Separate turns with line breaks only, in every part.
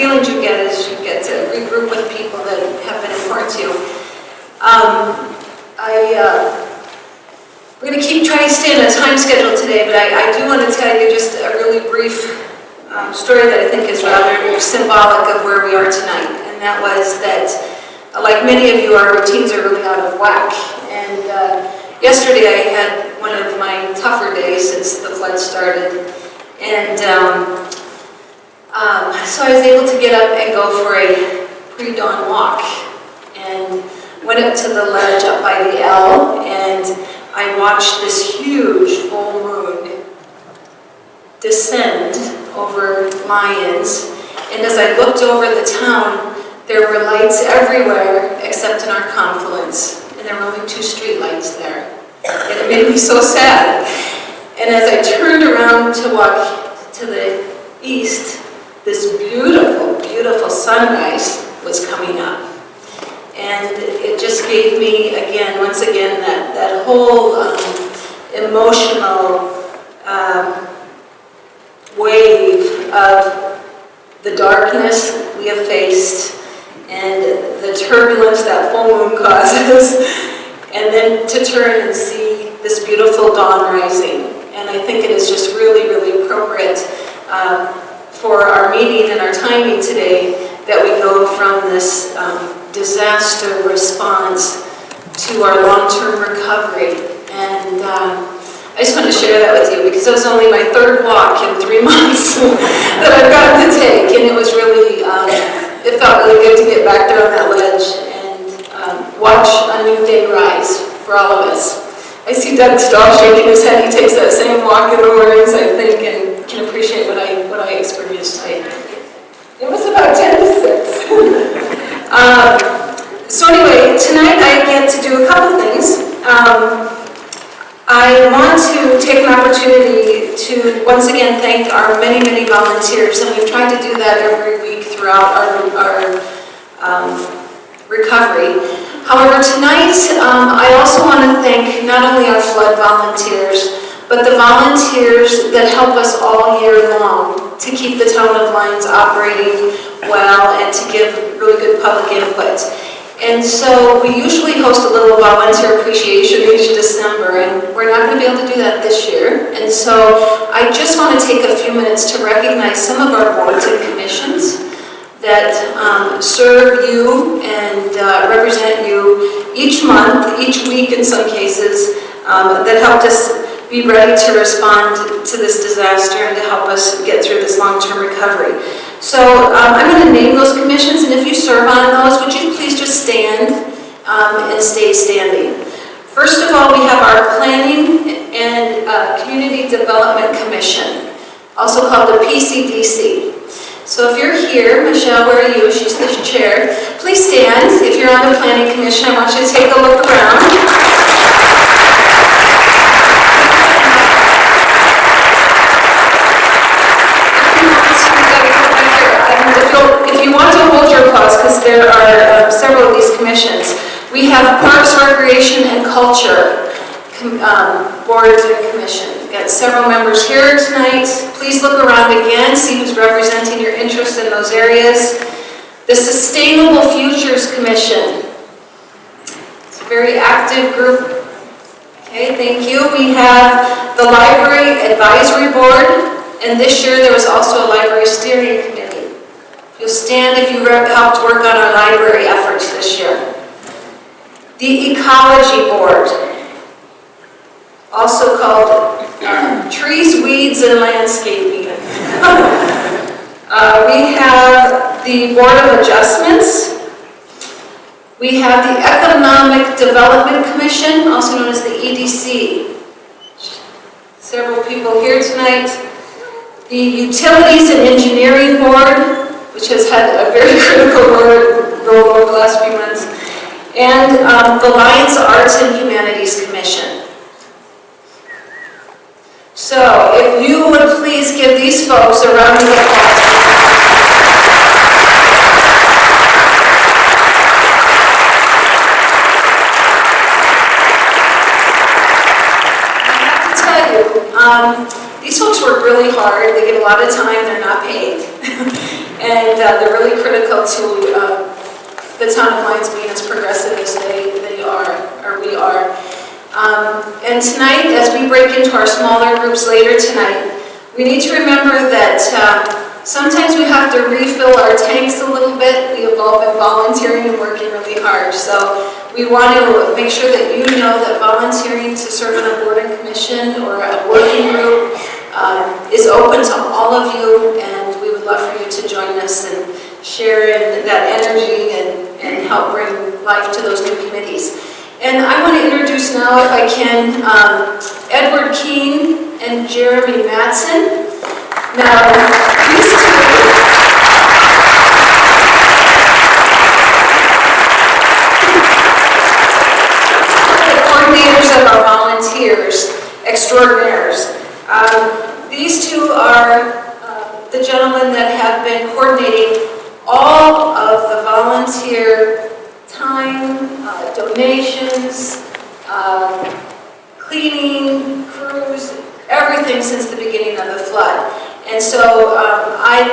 feelings you get as you get to regroup with people that have been important to you. We're going to keep trying to stay on a time schedule today, but I do want to tell you just a really brief story that I think is rather symbolic of where we are tonight. And that was that, like many of you, our routines are really out of whack. And yesterday I had one of my tougher days since the flood started. And so I was able to get up and go for a pre-dawn walk. And went up to the ledge up by the L, and I watched this huge full moon descend over Lyons. And as I looked over the town, there were lights everywhere except in our confluence. And there were only 2 street lights there. And it made me so sad. And as I turned around to walk to the east, this beautiful, beautiful sunrise was coming up. And it just gave me, once again, that whole emotional wave of the darkness we have faced and the turbulence that full moon causes, and then to turn and see this beautiful dawn rising. And I think it is just really, really appropriate for our meeting and our timing today that we go from this disaster response to our long-term recovery. And I just wanted to share that with you because it was only my 3rd walk in 3 months that I've gotten to take, and it was really, it felt really good to get back there on that ledge and watch a new day rise for all of us. I see Doug Stahl shaking his head. He takes that same walk in the mornings, I think, and can appreciate what I experienced today. It was about 10 to 6. So anyway, tonight I get to do a couple things. I want to take an opportunity to once again thank our many, many volunteers, and we've tried to do that every week throughout our recovery. However, tonight I also want to thank not only our flood volunteers, but the volunteers that help us all year long to keep the town of Lyons operating well and to give really good public input. And so we usually host a little volunteer appreciation each December, and we're not going to be able to do that this year. And so I just want to take a few minutes to recognize some of our boards and commissions that serve you and represent you each month, each week in some cases, that helped us be ready to respond to this disaster and to help us get through this long-term recovery. So I'm going to name those commissions, and if you serve on those, would you please just stand and stay standing. First of all, we have our Planning and Community Development Commission, also called the PCDC. So if you're here, Michelle, where are you? She's the chair. Please stand. If you're on the Planning Commission, I want you to take a look around. If you want to hold your applause, because there are several of these commissions. We have Parks, Recreation, and Culture boards and commission. We've got several members here tonight. Please look around again, see who's representing your interests in those areas. The Sustainable Futures Commission. It's a very active group. Okay, thank you. We have the Library Advisory Board, and this year there was also a Library Steering Committee. You'll stand if you helped work on our library efforts this year. The Ecology Board, also called Trees, Weeds, and Landscaping. We have the Board of Adjustments. We have the Economic Development Commission, also known as the EDC. Several people here tonight. The Utilities and Engineering Board, which has had a very critical role over the last few months, and the Lyons Arts and Humanities Commission. So, if you would please give these folks a round of applause. I have to tell you, these folks work really hard. They give a lot of time. They're not paid. And they're really critical to the town of Lyons being as progressive as they are, or we are. And tonight, as we break into our smaller groups later tonight, we need to remember that sometimes we have to refill our tanks a little bit. We have all been volunteering and working really hard. So we want to make sure that you know that volunteering to serve on a board and commission or a working group is open to all of you, and we would love for you to join us and share in that energy and help bring life to those new committees. And I want to introduce now, if I can, Edward Keene and Jeremy Matson. Now, these two are the coordinators of our volunteers, extraordinaires. These two are the gentlemen that have been coordinating all of the volunteer time, donations, cleaning, crews, everything since the beginning of the flood. And so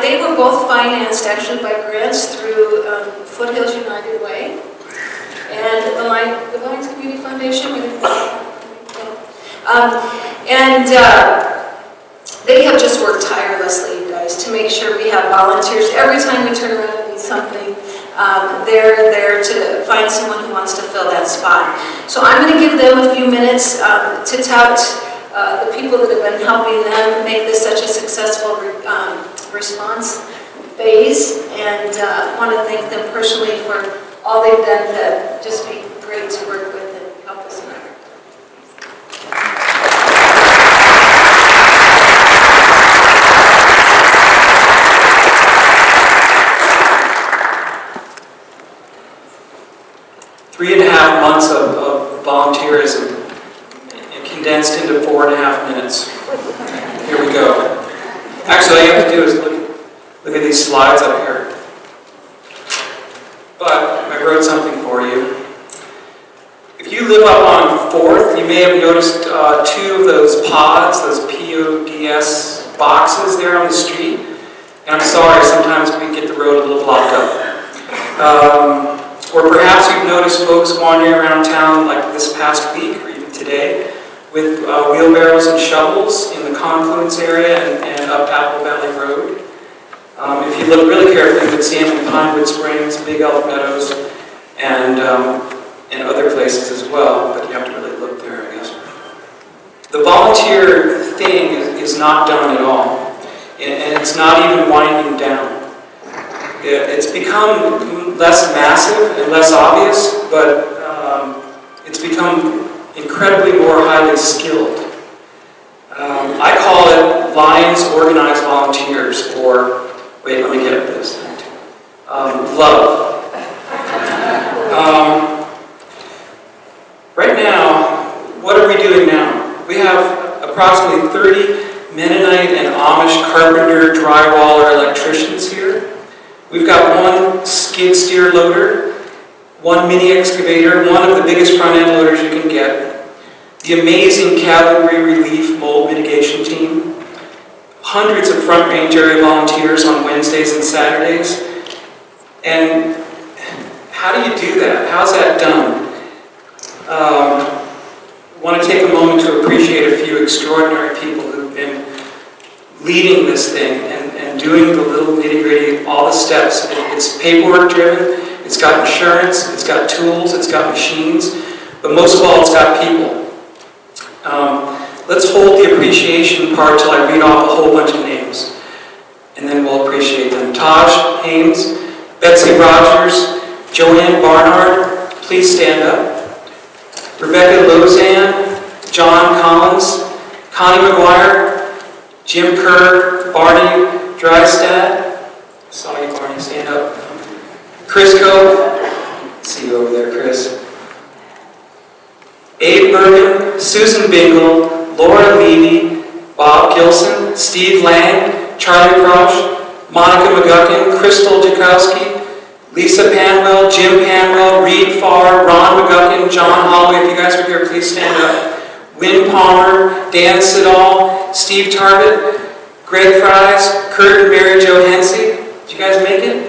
they were both financed actually by grants through Foothills United Way and the Lyons Community Foundation. They have just worked tirelessly, you guys, to make sure we have volunteers. Every time we turn around and need something, they're there to find someone who wants to fill that spot. So I'm going to give them a few minutes to tout the people that have been helping them make this such a successful response phase, and want to thank them personally for all they've done to just be great to work with and help us in our work.
3.5 months of volunteerism and condensed into 4.5 minutes. Here we go. Actually, all you have to do is look at these slides up here. But I wrote something for you. If you live up on 4th, you may have noticed 2 of those pods, those PODS boxes there on the street. And I'm sorry, sometimes we get the road a little blocked up. Or perhaps you've noticed folks wandering around town like this past week or even today with wheelbarrows and shovels in the confluence area and up Apple Valley Road. If you look really carefully, you can see them in Pinewood Springs, Big Elk Meadows, and other places as well, but you have to really look there, I guess. The volunteer thing is not done at all, and it's not even winding down. It's become less massive and less obvious, but it's become incredibly more highly skilled. I call it Lyons Organized Volunteers, or, wait, let me get at this. Love. Right now, what are we doing now? We have approximately 30 Mennonite and Amish carpenter, drywaller, electricians here. We've got 1 skid steer loader, 1 mini excavator, one of the biggest front end loaders you can get, the amazing cavalry relief mold mitigation team, hundreds of front range area volunteers on Wednesdays and Saturdays. And how do you do that? How's that done? I want to take a moment to appreciate a few extraordinary people who've been leading this thing and doing the little nitty-gritty, all the steps. It's paperwork driven, it's got insurance, it's got tools, it's got machines, but most of all, it's got people. Let's hold the appreciation part till I read off a whole bunch of names, and then we'll appreciate them. Taj Haynes, Betsy Rogers, Joanne Barnard, please stand up. Rebecca Lozan, John Collins, Connie McGuire, Jim Kerr, Barney Drystad, saw you, Barney, stand up. Chris Coe, see you over there, Chris. Abe Bergen, Susan Bingle, Laura Levy, Bob Gilson, Steve Lang, Charlie Crouch, Monica McGuckin, Crystal Jakowski, Lisa Panwell, Jim Panwell, Reed Farr, Ron McGuckin, John Holloway. If you guys are here, please stand up. Wynn Palmer, Dan Siddall, Steve Tarbett, Greg Fries, Kurt and Mary Jo Hensey. Did you guys make it?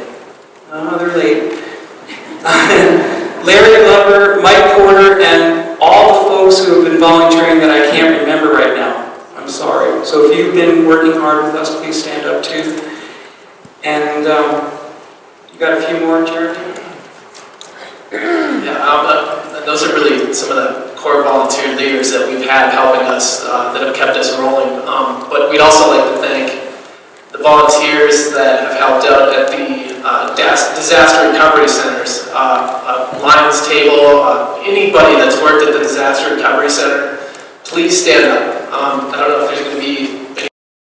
Oh, they're late. Larry Glover, Mike Porter, and all the folks who have been volunteering that I can't remember right now. I'm sorry. So if you've been working hard with us, please stand up too. And you got a few more, Jared?
Yeah, those are really some of the core volunteer leaders that we've had helping us, that have kept us rolling. But we'd also like to thank the volunteers that have helped out at the disaster recovery centers, Lyons table, anybody that's worked at the disaster recovery center, please stand up. I don't know if there's going to be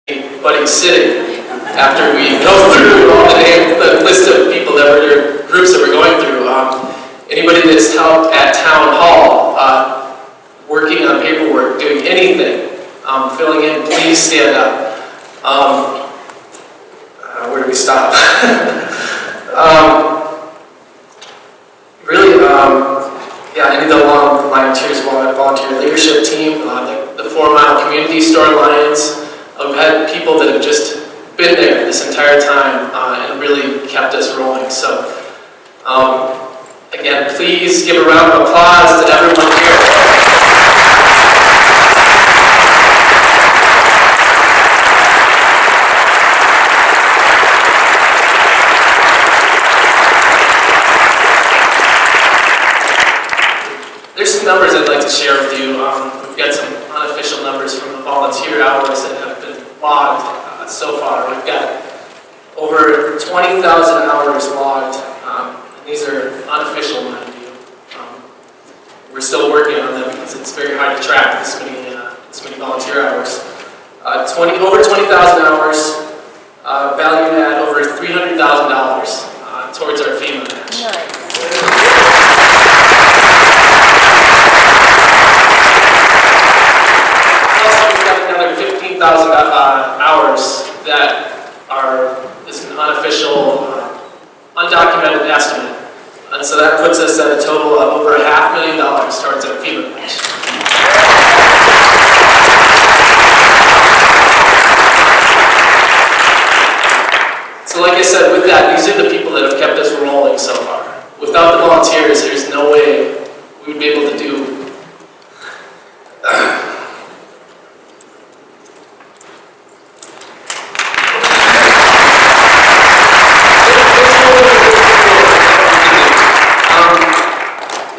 anybody sitting after we go through all the list of people that were groups that we're going through. Anybody that's helped at town hall, working on paperwork, doing anything, filling in, please stand up. Where do we stop? Really, yeah, any of the volunteer leadership team, the 4 Mile Community Store Lyons. We've had people that have just been there this entire time and really kept us rolling. So, again, please give a round of applause to everyone here. There's some numbers I'd like to share with you. We've got some unofficial numbers from the volunteer hours that have been logged so far. We've got over 20,000 hours logged. These are unofficial, mind you. We're still working on them because it's very hard to track this many volunteer hours. Over 20,000 hours, valued at over $300,000 towards our FEMA match. Nice. Hours that is an unofficial, undocumented estimate. And so that puts us at a total of over $500,000 towards our FEMA match. So like I said, with that, these are the people that have kept us rolling so far. Without the volunteers, there's no way we would be able to do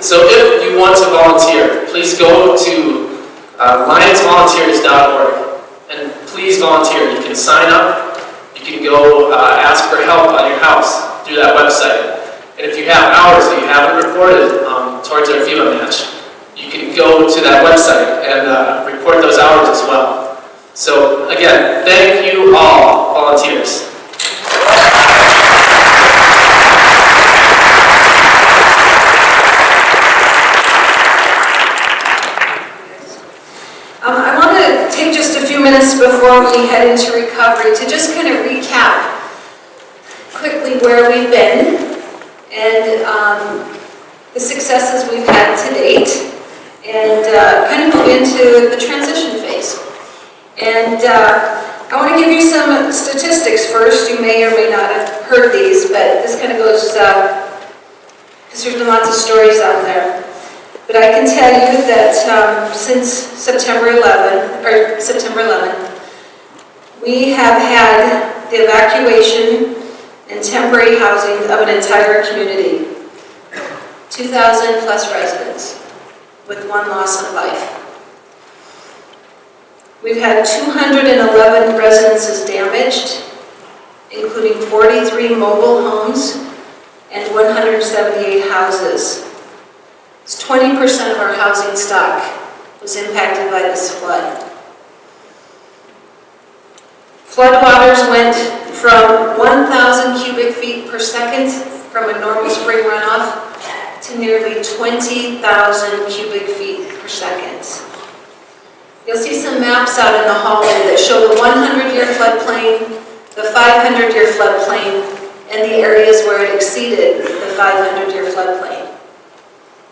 So if you want to volunteer, please go to lyonsvolunteers.org and please volunteer. You can sign up, you can go ask for help on your house through that website. And if you have hours that you haven't reported towards our FEMA match, you can go to that website and report those hours as well. So again, thank you all, volunteers.
I want to take just a few minutes before we head into recovery to just kind of recap quickly where we've been and the successes we've had to date, and kind of move into the transition phase. And I want to give you some statistics first. You may or may not have heard these, but this kind of goes, because there's been lots of stories out there. But I can tell you that since September 11, we have had the evacuation and temporary housing of an entire community. 2,000 plus residents with 1 loss of life. We've had 211 residences damaged, including 43 mobile homes and 178 houses. 20% of our housing stock was impacted by this flood. Floodwaters went from 1,000 cubic feet per second from a normal spring runoff to nearly 20,000 cubic feet per second. You'll see some maps out in the hallway that show the 100-year floodplain, the 500-year floodplain, and the areas where it exceeded the 500-year floodplain.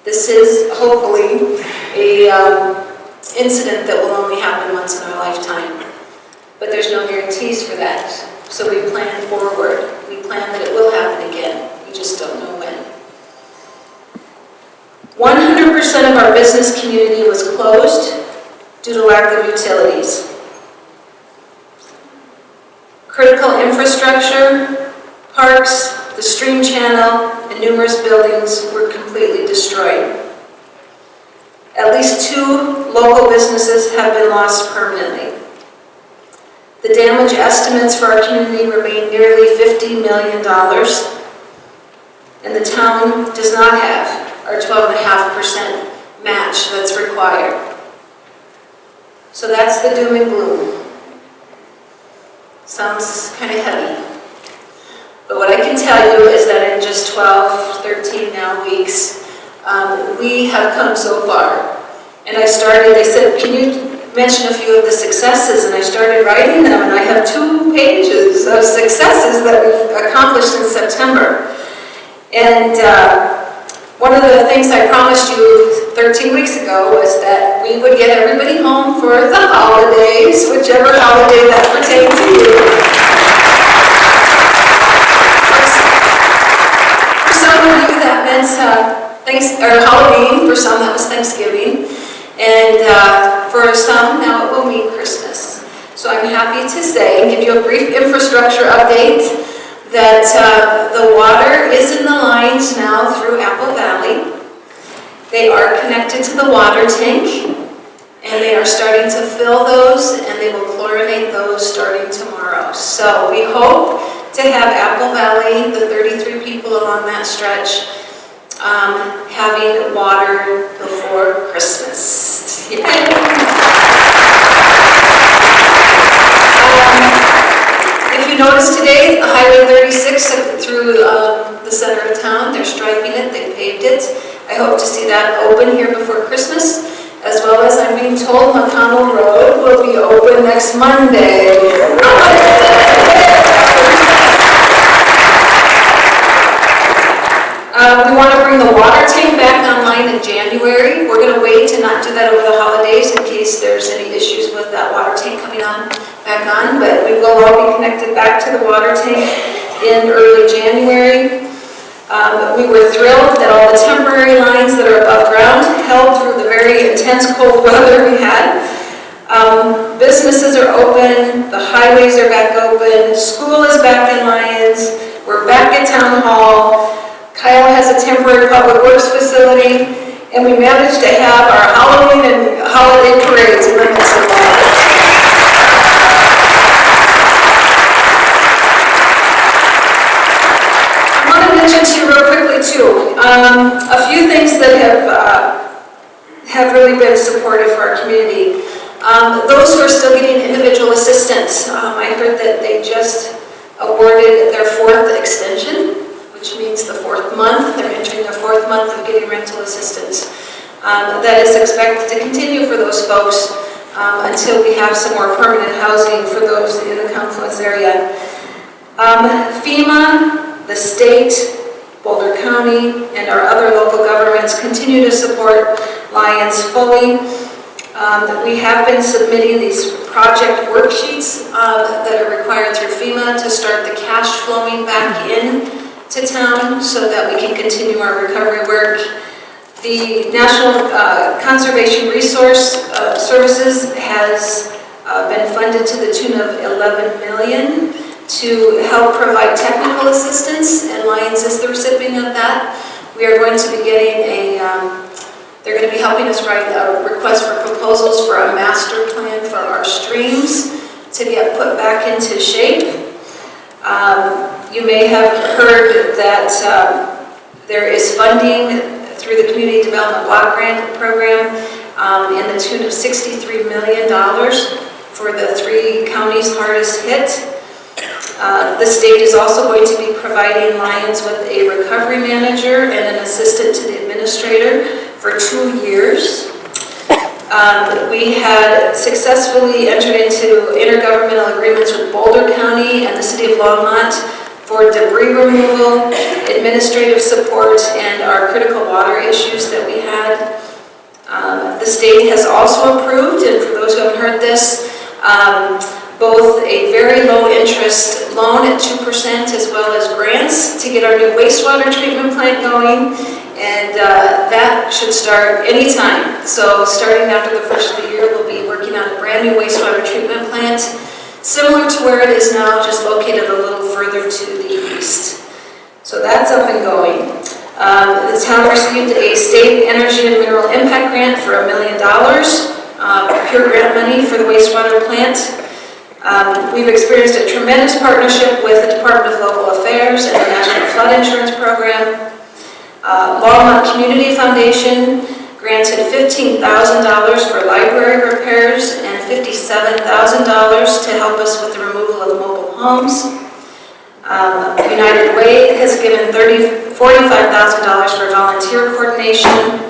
This is hopefully an incident that will only happen once in our lifetime. But there's no guarantees for that. So we plan forward. We plan that it will happen again. of our business community was closed due to lack of utilities. Critical infrastructure, parks, the stream channel, and numerous buildings were completely destroyed. At least 2 local businesses have been lost permanently. The damage estimates for our community remain nearly $50 million, and the town does not have our 12.5% match that's required. So that's the doom and gloom. Sounds kind of heavy. But what I can tell you is that in just 12, 13 now weeks, we have come so far. And they said, can you mention a few of the successes? And I started writing them, and I have 2 pages of successes that we've accomplished in September. And one of the things I promised you 13 weeks ago was that we would get everybody home for the holidays, whichever holiday that pertained to you. For some of you that meant Halloween, for some that was Thanksgiving, and for some now it will mean Christmas. So I'm happy to say and give you a brief infrastructure update that the water is in the lines now through Apple Valley. They are connected to the water tank, and they are starting to fill those, and they will chlorinate those starting tomorrow. So we hope to have Apple Valley, the 33 people along that stretch, having water before Christmas. Yay. If you notice today, Highway 36 through the center of town, they're striping it, they paved it. I hope to see that open here before Christmas, as well as I'm being told McConnell Road will be open next Monday. We want to bring the water tank back online in January. We're going to wait to not do that over the holidays in case there's any issues with that water tank coming back on, but we will all be connected back to the water tank in early January. We were thrilled that all the temporary lines that are above ground held through the very intense cold weather we had. Businesses are open, the highways are back open, school is back in Lyons, we're back at Town Hall. Kyle has a temporary public works facility, and we managed to have our Halloween and holiday parades in the midst of all this. I want to mention to you real quickly too, a few things that have really been supportive for our community. Those who are still getting individual assistance, I heard that they just awarded their 4th extension, which means the 4th month. They're entering their 4th month of getting rental assistance. That is expected to continue for those folks until we have some more permanent housing for those in the confluence area. FEMA, the state, Boulder County, and our other local governments continue to support Lyons fully. We have been submitting these project worksheets that are required through FEMA to start the cash flowing back in to town so that we can continue our recovery work. The National Conservation Resource Services has been funded to the tune of $11 million to help provide technical assistance, and Lyons is the recipient of that. We are going to be getting they're going to be helping us write a request for proposals for a master plan for our streams to get put back into shape. You may have heard that there is funding through the Community Development Block Grant Program in the tune of $63 million for the 3 counties hardest hit. The state is also going to be providing Lyons with a recovery manager and an assistant to the administrator for 2 years. We had successfully entered into intergovernmental agreements with Boulder County and the City of Longmont for debris removal, administrative support, and our critical water issues that we had. The state has also approved, and for those who haven't heard this, both a very low interest loan at 2% as well as grants to get our new wastewater treatment plant going And that should start anytime. So starting after the first of the year, we'll be working on a brand new wastewater treatment plant, similar to where it is now, just located a little further to the east. So that's up and going. The town received a state energy and mineral impact grant for $1 million, pure grant money for the wastewater plant. We've experienced a tremendous partnership with the Department of Local Affairs and the National Flood Insurance Program. Walnut Community Foundation granted $15,000 for library repairs and $57,000 to help us with the removal of mobile homes. United Way has given $45,000 for volunteer coordination.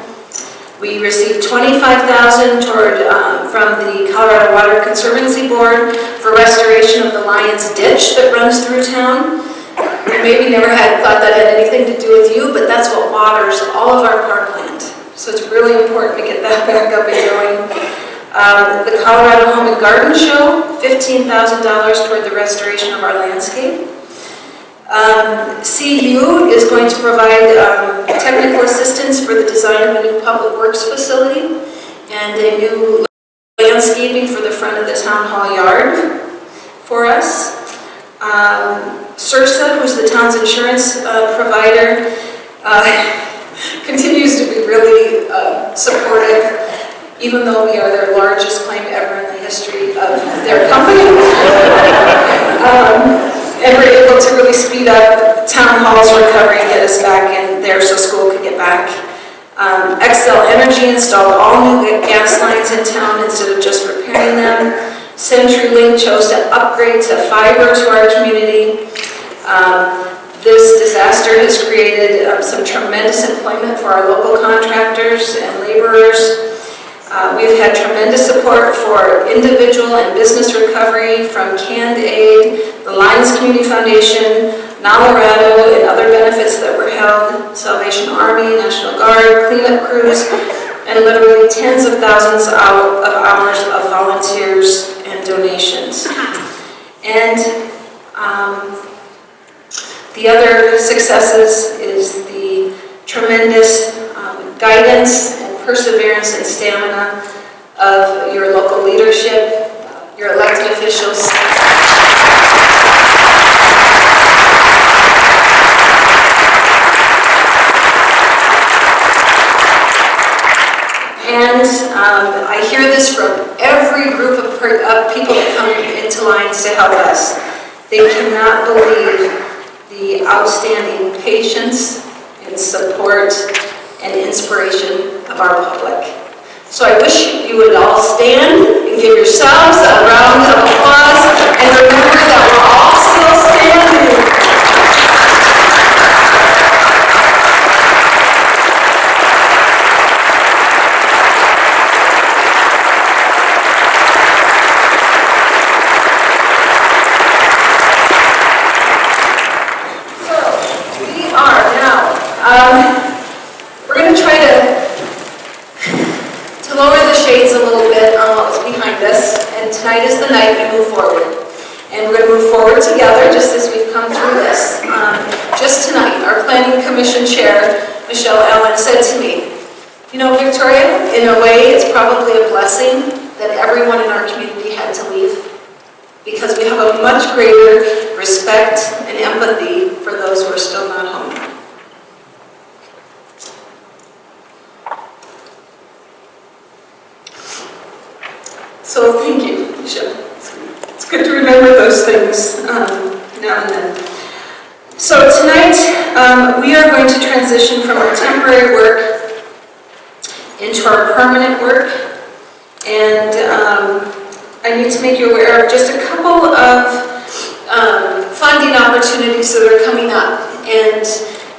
We received $25,000 from the Colorado Water Conservancy Board for restoration of the Lyons ditch that runs through town. We maybe never had thought that had anything to do with you, but that's what waters all of our parkland. So it's really important to get that back up and going. The Colorado Home and Garden Show, $15,000 toward the restoration of our landscape. CU is going to provide technical assistance for the design of a new public works facility and a new landscaping for the front of the town hall yard for us. CIRSA, who's the town's insurance provider, continues to be really supportive, even though we are their largest claim ever in the history of their company. And we're able to really speed up town hall's recovery and get us back in there so school could get back. Xcel Energy installed all new gas lines in town instead of just repairing them. CenturyLink chose to upgrade to fiber to our community. This disaster has created some tremendous employment for our local contractors and laborers. We've had tremendous support for individual and business recovery from Canned Aid, the Lyons Community Foundation, Colorado, and other benefits that were held, Salvation Army, National Guard, cleanup crews, and literally tens of thousands of hours of volunteers and donations. And the other successes is the tremendous guidance and perseverance and stamina of your local leadership, your elected officials. And I hear this from every group of people that come into Lyons to help us. They cannot believe the outstanding patience and support and inspiration of our public. So I wish you would all stand and give yourselves a round of applause and remember that we're all still standing. We're going to try to lower the shades a little bit on what's behind us, and tonight is the night we move forward. And we're going to move forward together just as we've come through this. Just tonight, our Planning Commission Chair, Michelle Allen, said to me, you know, Victoria, in a way it's probably a blessing that everyone in our community had to leave, because we have a much greater respect and empathy for those who are still not home. So thank you, Michelle. It's good to remember those things now and then. So tonight, we are going to transition from our temporary work into our permanent work. And I need to make you aware of just a couple of funding opportunities that are coming up. And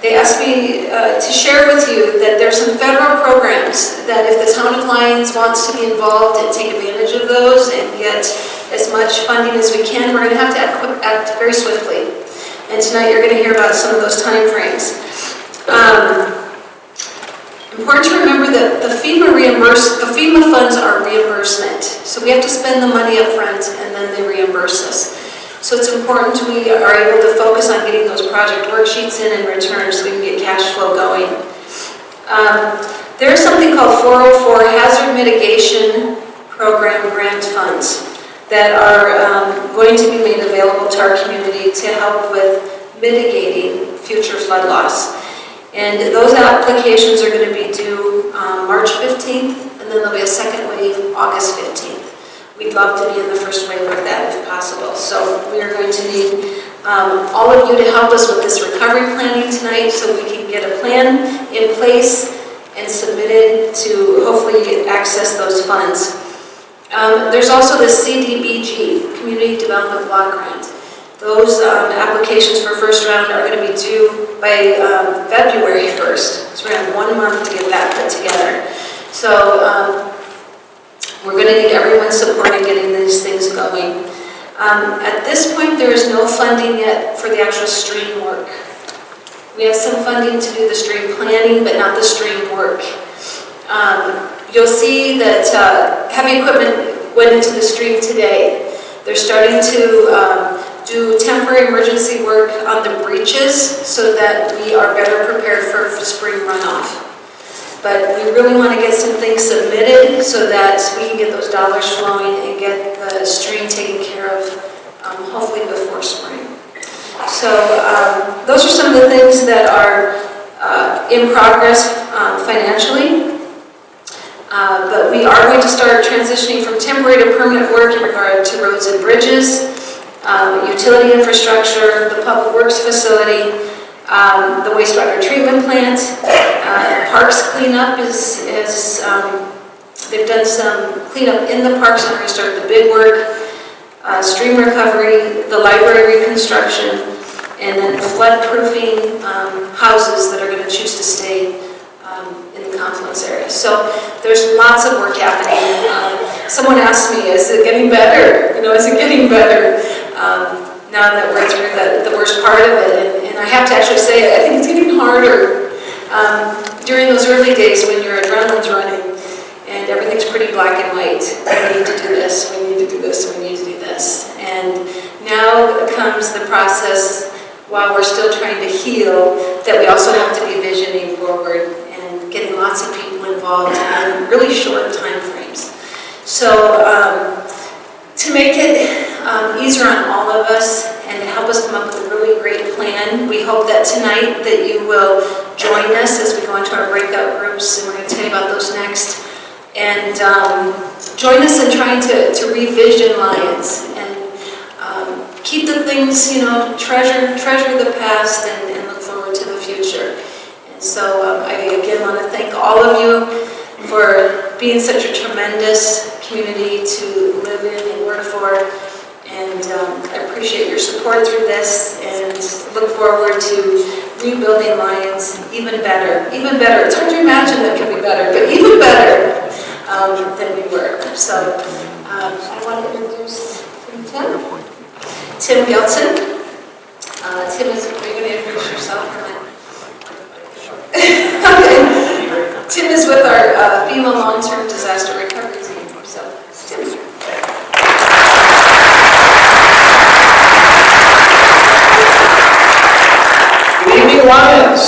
they asked me to share with you that there's some federal programs that if the town of Lyons wants to be involved and take advantage of those and get as much funding as we can, we're going to have to act very swiftly. And tonight you're going to hear about some of those time frames. Important to remember that the FEMA funds are reimbursement. So we have to spend the money up front and then they reimburse us. So it's important we are able to focus on getting those project worksheets in return so we can get cash flow going. There's something called 404 Hazard Mitigation Program grant funds that are going to be made available to our community to help with mitigating future flood loss. And those applications are going to be due March 15th, and then there'll be a second wave August 15th. We'd love to be in the first wave of that if possible. So we are going to need all of you to help us with this recovery planning tonight so we can get a plan in place and submit it to hopefully access those funds. There's also the CDBG, Community Development Block Grant. Those applications for first round are going to be due by February 1st. So we're going to have 1 month to get that put together. So we're going to need everyone's support in getting these things going. At this point, there is no funding yet for the actual stream work. We have some funding to do the stream planning, but not the stream work. You'll see that heavy equipment went into the stream today. They're starting to do temporary emergency work on the breaches so that we are better prepared for spring runoff. But we really want to get some things submitted so that we can get those dollars flowing and get the stream taken care of, hopefully before spring. So those are some of the things that are in progress financially. But we are going to start transitioning from temporary to permanent work in regard to roads and bridges, utility infrastructure, the public works facility, the wastewater treatment plant, parks cleanup they've done some cleanup in the parks and we're going to start the big work, stream recovery, the library reconstruction, and then flood-proofing houses that are going to choose to stay in the confluence area. So there's lots of work happening. Someone asked me, is it getting better? Is it getting better now that we're through the worst part of it? And I have to actually say, I think it's getting harder. During those early days when your adrenaline's running and everything's pretty black and white, we need to do this, we need to do this, we need to do this. And now comes the process while we're still trying to heal that we also have to be visioning forward and getting lots of people involved in really short time frames. So to make it easier on all of us and to help us come up with a really great plan, we hope that tonight that you will join us as we go into our breakout groups, and we're going to tell you about those next. And join us in trying to revision Lyons and keep the things, treasure the past and look forward to the future. And so I again want to thank all of you for being such a tremendous community to live in and work for. And I appreciate your support through this and look forward to rebuilding Lyons even better. Even better. It's hard to imagine that could be better, but even better than we were. So I want to introduce Tim Gelson. Tim, are you going to introduce yourself? Okay. Tim is with our FEMA long-term disaster recovery team. So, Tim.
Good evening, Lyons.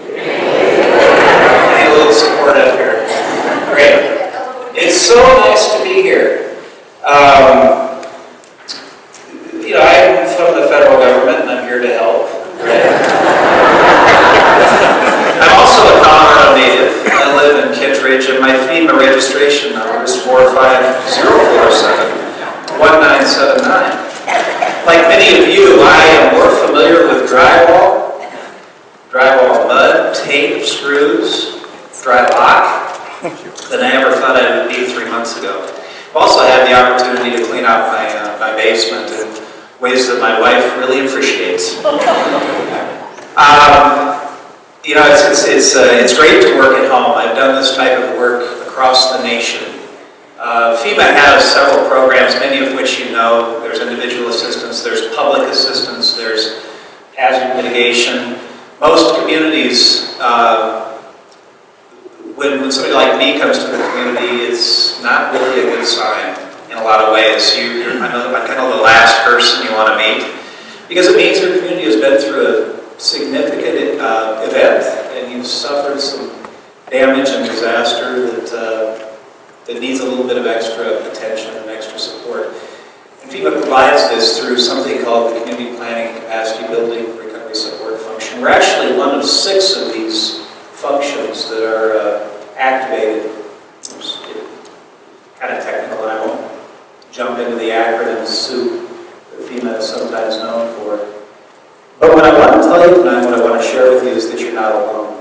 Need a little support up here. Great. It's so nice to be here. I'm from the federal government and I'm here to help. Right? I'm also a Colorado native. I live in Kittredge and my FEMA registration number is 45047-1979. Like many of you, I am more familiar with drywall mud, tape, screws, dry lock, than I ever thought I would be 3 months ago. I've also had the opportunity to clean out my basement in ways that my wife really appreciates. It's great to work at home. I've done this type of work across the nation. FEMA has several programs, many of which you know. There's individual assistance, there's public assistance, there's hazard mitigation. Most communities, when somebody like me comes to the community, it's not really a good sign in a lot of ways. I'm kind of the last person you want to meet because it means your community has been through a significant event and you've suffered some damage and disaster that needs a little bit of extra attention and extra support. And FEMA provides this through something called the Community Planning and Capacity Building Recovery Support Function. We're actually one of 6 of these functions that are activated. Oops, kind of technical, and I won't jump into the acronym soup that FEMA is sometimes known for. But what I want to tell you tonight, what I want to share with you is that you're not alone.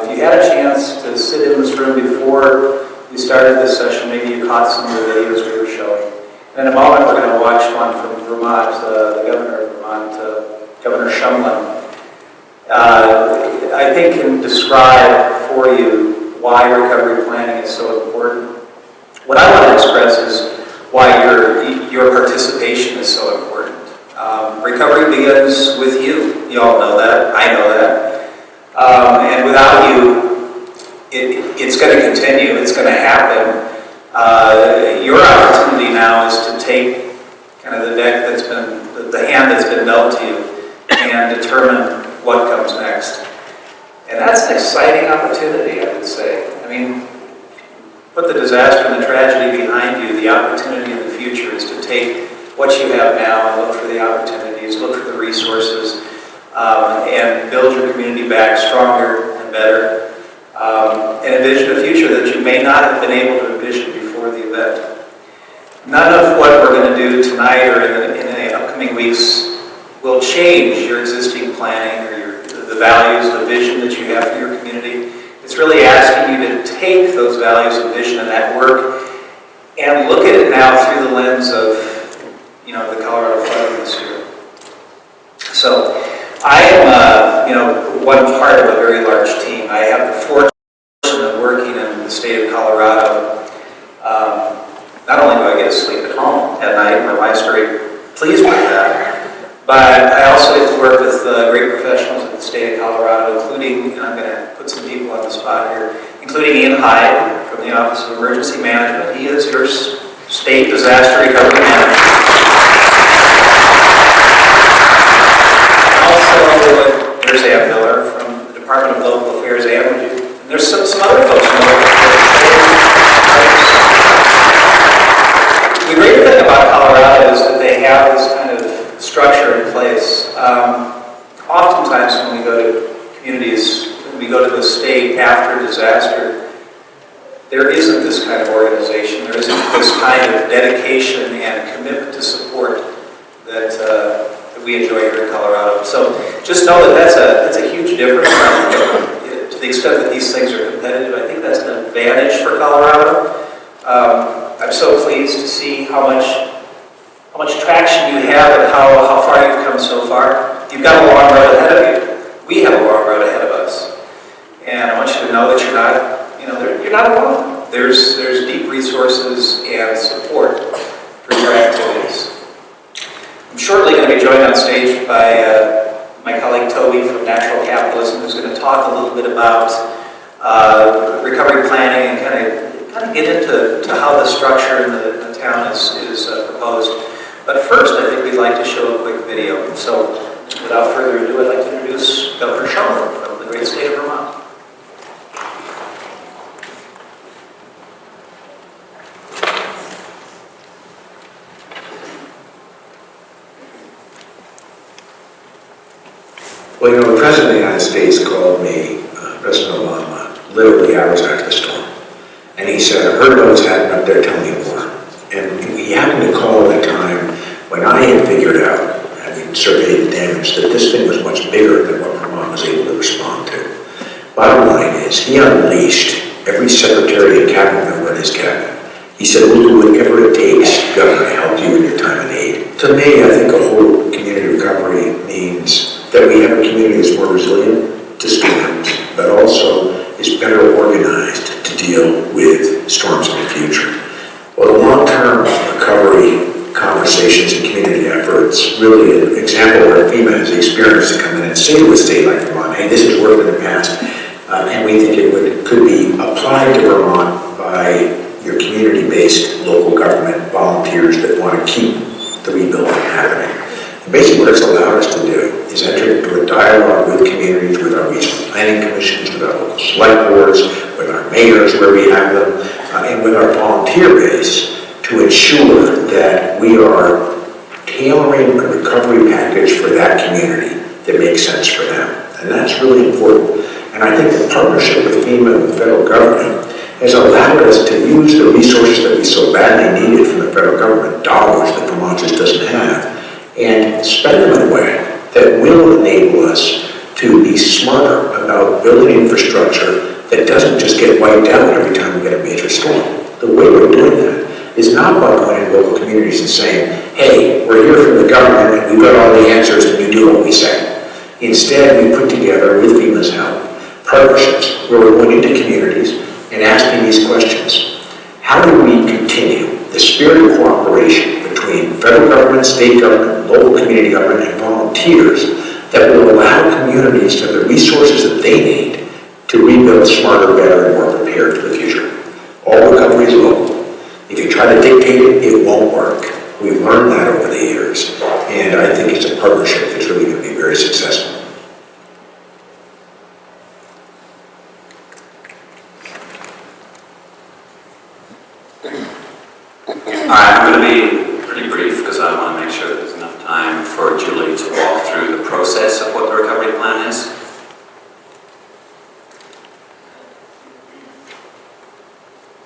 If you had a chance to sit in this room before we started this session, maybe you caught some of the videos we were showing. And in a moment, we're going to watch one from Vermont, the governor of Vermont, Governor Shumlin. I think can describe for you why recovery planning is so important. What I want to express is why your participation is so important. Recovery begins with you. You all know that. I know that. And without you, it's going to continue. It's going to happen. Your opportunity now is to take kind of the deck that's been, the hand that's been dealt to you, and determine what comes next. And that's an exciting opportunity, I would say. I mean, put the disaster and the tragedy behind you. The opportunity in the future is to take what you have now and look for the opportunities, look for the resources, and build your community back stronger and better, and envision a future that you may not have been able to envision before the event. None of what we're going to do tonight or in the upcoming weeks will change your existing planning or the values, the vision that you have for your community. It's really asking you to take those values and vision and that work and look at it now through the lens of, the Colorado flooding this year. So I am, one part of a very large team. I have the fortune of working in the state of Colorado. Not only do I get to sleep at home at night, my wife's very pleased with that, but I also get to work with great professionals in the state of Colorado, including, and I'm going to put some people on the spot here, including Ian Hyde from the Office of Emergency Management. He is your state disaster recovery manager. Also, there's Ann Miller from the Department of Local Affairs and there's some other folks from local affairs. The great thing about Colorado is that they have this kind of structure in place. Oftentimes when we go to communities, when we go to the state after a disaster, there isn't this kind of organization, there isn't this kind of dedication and commitment to support that we enjoy here in Colorado. So just know that that's a huge difference. To the extent that these things are competitive, I think that's an advantage for Colorado. I'm so pleased to see how much traction you have and how far you've come so far. You've got a long road ahead of you. We have a long road ahead of us. And I want you to know that you're not alone. There's deep resources and support for your activities. I'm shortly going to be joined on stage by my colleague Toby from Natural Capitalism, who's going to talk a little bit about recovery planning and kind of get into how the structure in the town is proposed. But first, I think we'd like to show a quick video. So, without further ado, I'd like to introduce Governor Shumlin from the great state of Vermont.
Well, the President of the United States called me, President Obama, literally hours after the storm. And he said, "I heard what was happening up there, tell me more." And he happened to call at a time when I had figured out, having surveyed the damage, that this thing was much bigger than what Vermont was able to respond to. Bottom line is, he unleashed every secretary and cabinet member in his cabinet. He said, "We'll do whatever it takes, Governor, to help you in your time of need." To me, I think a whole community recovery means that we have a community that's more resilient to storms, but also is better organized to deal with storms in the future. Well, the long-term recovery conversations and community efforts, really an example where FEMA has the experience to come in and say to a state like Vermont, "Hey, this has worked in the past, and we think it could be applied to Vermont by your community-based local government volunteers that want to keep the rebuilding happening." And basically what it's allowed us to do is enter into a dialogue with communities, with our regional planning planning commissions, with our local select boards, with our mayors where we have them, and with our volunteer base to ensure that we are tailoring a recovery package for that community that makes sense for them. And that's really important. And I think the partnership with FEMA and the federal government has allowed us to use the resources that we so badly needed from the federal government, dollars that Vermont just doesn't have, and spend them in a way that will enable us to be smarter about building infrastructure that doesn't just get wiped out every time we get a major storm. The way we're doing that is not by going into local communities and saying, hey, we're here from the government and we've got all the answers and you do what we say. Instead, we put together, with FEMA's help, partnerships where we're going into communities and asking these questions. How do we continue the spirit of cooperation between federal government, state government, local community government, and volunteers that will allow communities to have the resources that they need to rebuild smarter, better, and more prepared for the future? All recovery is local. If you try to dictate it, it won't work. We've learned that over the years, and I think it's a partnership that's really going to be very successful.
I'm going to be pretty brief because I want to make sure that there's enough time for Julie to walk through the process of what the recovery plan is.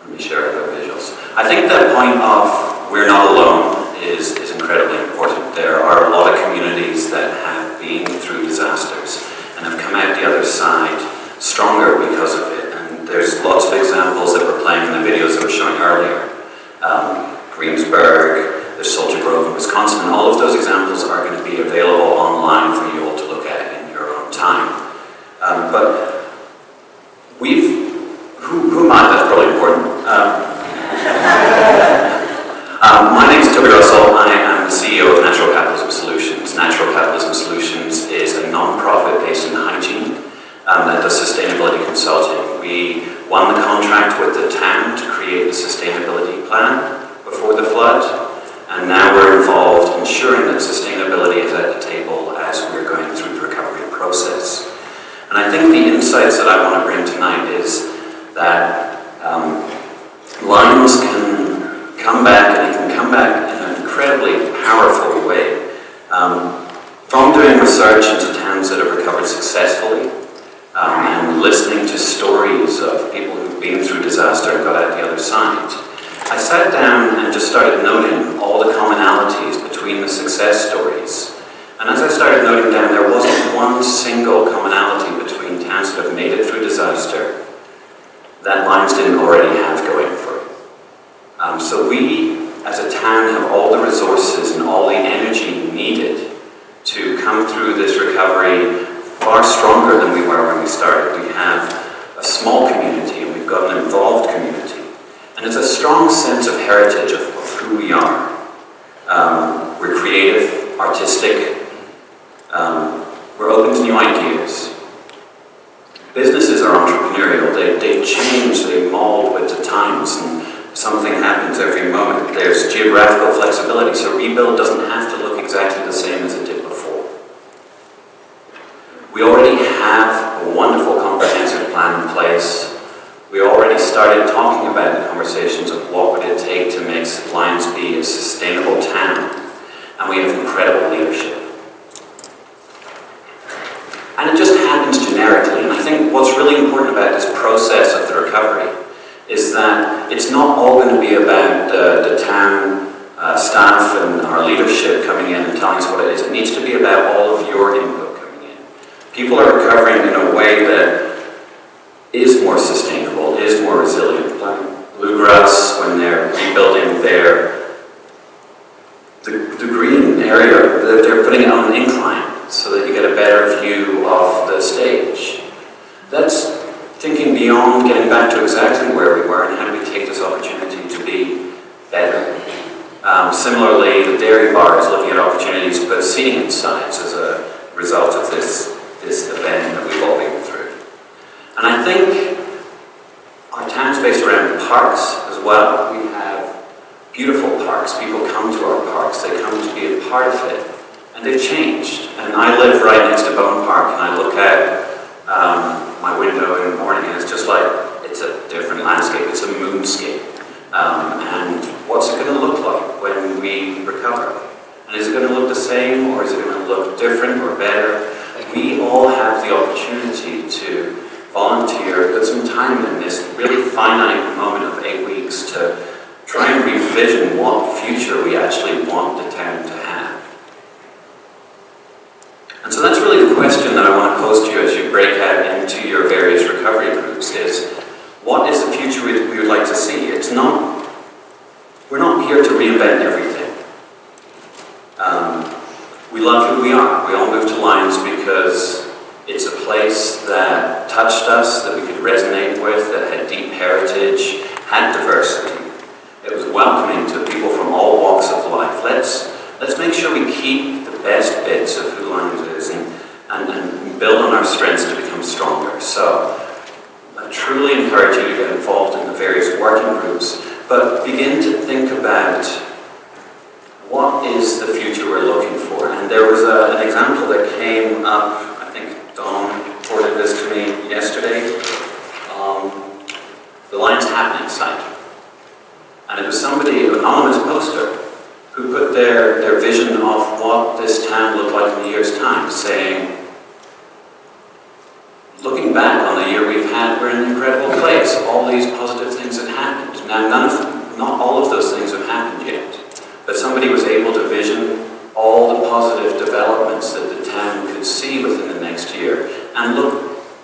Let me share the visuals. I think the point of we're not alone is incredibly important. There are a lot of communities that have been through disasters and have come out the other side stronger because of it. And there's lots of examples that were playing in the videos that were showing earlier. Greensburg, there's Soldier Grove in Wisconsin, and all of those examples are going to be available online for you all to look at in your own time. But who am I? That's probably important. My name is Toby Russell. I am the CEO of Natural Capitalism Solutions. Natural Capitalism Solutions is a non-profit based in hygiene that does sustainability consulting. We won the contract with the town to create the sustainability plan before the flood, and now we're involved ensuring that sustainability is at the table as we're going through the recovery process. And I think the insights that I want to bring tonight is that Lyons can come back, and it can come back in an incredibly powerful way. From doing research into towns that have recovered successfully, and listening to stories of people who've been through disaster and got out the other side, I sat down and just started noting all the commonalities between the success stories. And as I started noting down, there wasn't one single commonality between towns that have made it through disaster that Lyons didn't already have going for it. So we, as a town, have all the resources and all the energy needed to come through this recovery far stronger than we were when we started. We have a small community, and we've got an involved community. And it's a strong sense of heritage of who we are. We're creative, artistic, we're open to new ideas. Businesses are entrepreneurial. They change, they mold with the times, and something happens every moment. There's geographical flexibility, so rebuild doesn't have to look exactly the same as it did before. We already have a wonderful comprehensive plan in place. We already started talking about the conversations of what would it take to make Lyons be a sustainable town, and we have incredible leadership. And it just happens generically, and I think what's really important about this process of the recovery is that it's not all going to be about the town staff and our leadership coming in and telling us what it is. It needs to be about all of your input coming in. People are recovering in a way that is more sustainable, is more resilient. Like bluegrass, when they're rebuilding the green area, they're putting it on an incline so that you get a better view of the stage. That's thinking beyond getting back to exactly where we were and how do we take this opportunity to be better. Similarly, the dairy bar is looking at opportunities to put seating inside as a result of this event that we've all been through. And I think our town's based around parks as well. We have beautiful parks. People come to our parks. They come to be a part of it. And they've changed. And I live right next to Bone Park, and I look out moonscape. And what's it going to look like when we recover? And is it going to look the same, or is it going to look different or better? We all have the opportunity to volunteer, put some time in this really finite moment of 8 weeks to try and revision what future we actually want the town to have. And so that's really the question that I want to pose to you as you break out into your various recovery groups is, what is the future we would like to see? We're not here to reinvent everything. We love who we are. We all moved to Lyons because it's a place that touched us, that we could resonate with, that had deep heritage, had diversity. It was welcoming to people from all walks of life. Let's make sure we keep the best bits of who Lyons is and build on our strengths to become stronger. So I truly encourage you to get involved in the various working groups, but begin to think about what is the future we're looking for. And there was an example that came up, I think Don reported this to me yesterday, the Lyons Happening site. And it was somebody, an anonymous poster, who put their vision of what this town looked like in a year's time, saying, looking back on the year we've had, we're in an incredible place. All these positive things have happened. Now, not all of those things have happened yet. But somebody was able to vision all the positive developments that the town could see within the next year and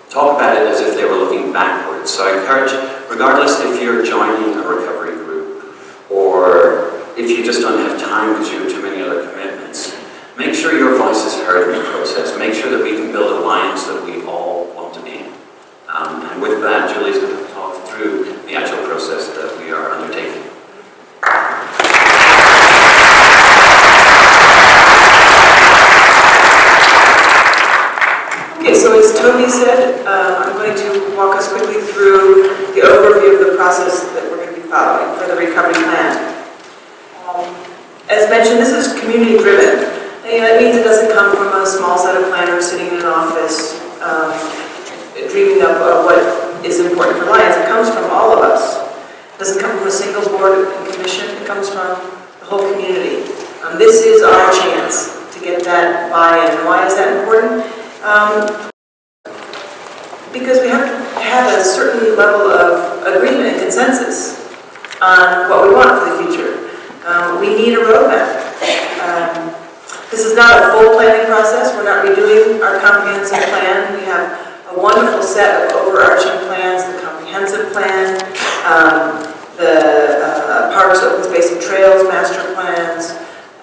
talk about it as if they were looking backwards. So I encourage, regardless if you're joining a recovery group or if you just don't have time because you have too many other commitments, make sure your voice is heard in the process. Make sure that we can build a Lyons that we all want to be in. And with that, Julie's going to talk through the actual process that we are undertaking.
Okay, so as Toby said, I'm going to walk us quickly through the overview of the process that we're going to be following for the recovery plan. As mentioned, this is community-driven. That means it doesn't come from a small set of planners sitting in an office dreaming up what is important for Lyons. It comes from all of us. It doesn't come from a single board and commission. It comes from the whole community. This is our chance to get that buy-in. Why is that important? Because we have to have a certain level of agreement and consensus on what we want for the future. We need a roadmap. This is not a full planning process. We're not redoing our comprehensive plan. We have a wonderful set of overarching plans, the comprehensive plan, the parks, open space and trails master plans,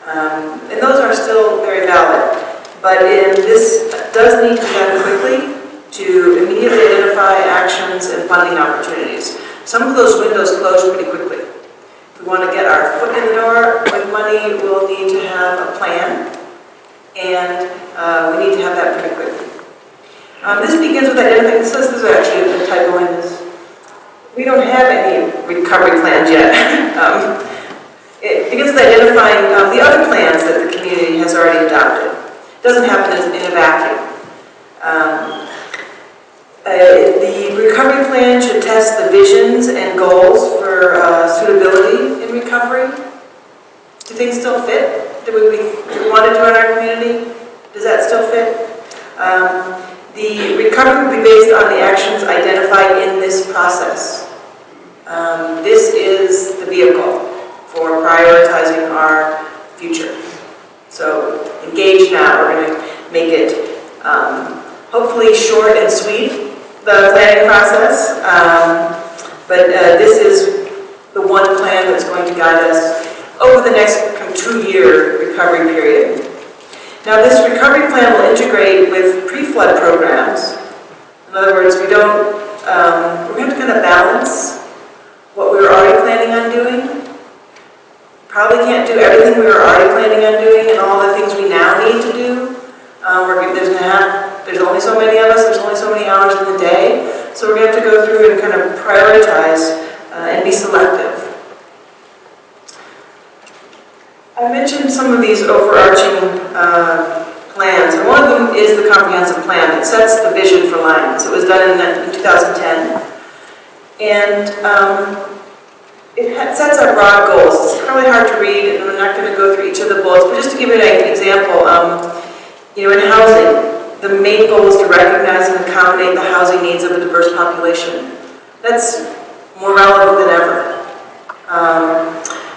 and those are still very valid. But this does need to be done quickly to immediately identify actions and funding opportunities. Some of those windows close pretty quickly. If we want to get our foot in the door with money, we'll need to have a plan, and we need to have that pretty quickly. This begins with identifying, this is actually a typo in this. We don't have any recovery plans yet. It begins with identifying the other plans that the community has already adopted. It doesn't happen in a vacuum. The recovery plan should test the visions and goals for suitability in recovery. Do things still fit? Do we want to do in our community? Does that still fit? The recovery will be based on the actions identified in this process. This is the vehicle for prioritizing our future. So engage now. We're going to make it hopefully short and sweet, the planning process. But this is the one plan that's going to guide us over the next 2-year recovery period. Now this recovery plan will integrate with pre-flood programs. In other words, we're going to kind of balance what we were already planning on doing. Probably can't do everything we were already planning on doing and all the things we now need to do. There's only so many of us, there's only so many hours in the day, so we're going to have to go through and kind of prioritize and be selective. I mentioned some of these overarching plans, and one of them is the comprehensive plan that sets the vision for Lyons. It was done in 2010, and sets our broad goals. It's probably hard to read, and I'm not going to go through each of the bullets, but just to give you an example, in housing, the main goal is to recognize and accommodate the housing needs of a diverse population. That's more relevant than ever.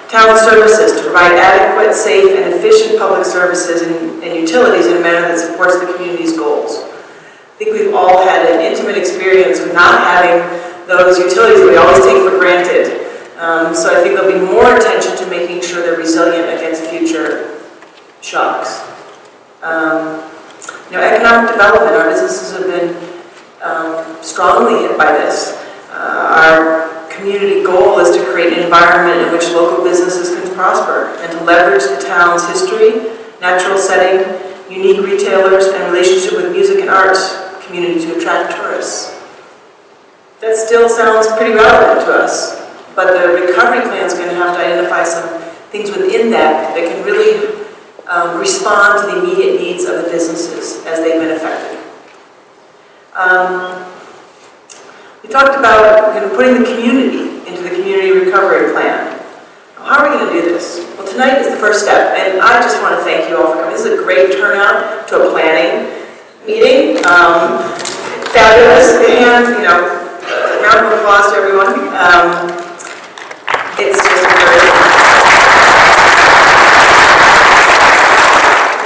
Town services, to provide adequate, safe, and efficient public services and utilities in a manner that supports the community's goals. I think we've all had an intimate experience with not having those utilities that we always take for granted. So I think there'll be more attention to making sure they're resilient against future shocks. Economic development, our businesses have been strongly hit by this. Our community goal is to create an environment in which local businesses can prosper and to leverage the town's history, natural setting, unique retailers, and relationship with music and arts community to attract tourists. That still sounds pretty relevant to us, but the recovery plan is going to have to identify some things within that can really respond to the immediate needs of the businesses as they've been affected. We talked about putting the community into the community recovery plan. How are we going to do this? Well, tonight is the first step, and I just want to thank you all for coming. This is a great turnout to a planning meeting. Fabulous, and a round of applause to everyone. It's just encouraging.